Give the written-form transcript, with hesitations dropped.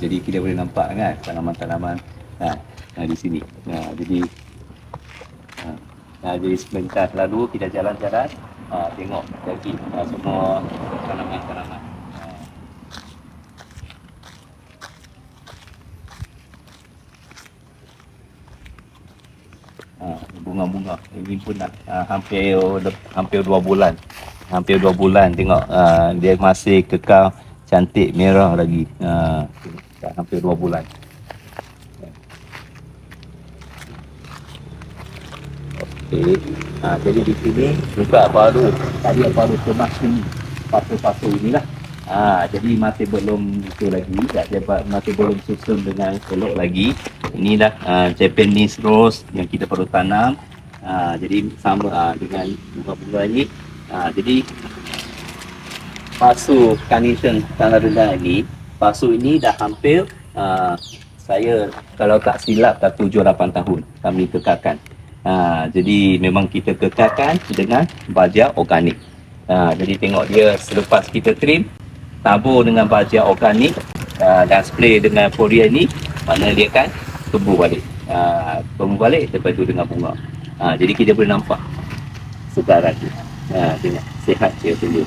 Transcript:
Jadi kita boleh nampak kan tanaman-tanaman di sini. Jadi sebentar lalu kita jalan-jalan, tengok lagi semua tanaman-tanaman. Bunga-bunga ini pun dah hampir 2 bulan. Hampir 2 bulan tengok, dia masih kekal cantik merah lagi. Dah hampir 2 bulan. Okey. Jadi di sini juga tadi baru kemas ni pasu-pasu inilah. Jadi masih belum itu lagi, masih belum susun dengan elok lagi. Inilah Japanese rose yang kita perlu tanam. Jadi sama dengan bunga-bunga ini. Jadi pasu carnation tanah rendah ini, pasu ini dah hampir saya kalau tak silap dah 7-8 tahun kami kekalkan. Jadi memang kita kekalkan dengan baja organik. Jadi tengok dia selepas kita trim, tabur dengan baja organik dan spray dengan folia ini, mana dia kan tumbuh balik. Lepas tu dengan bunga. Jadi kita boleh nampak sebaran dia. Tengok sihat dia tumbuh.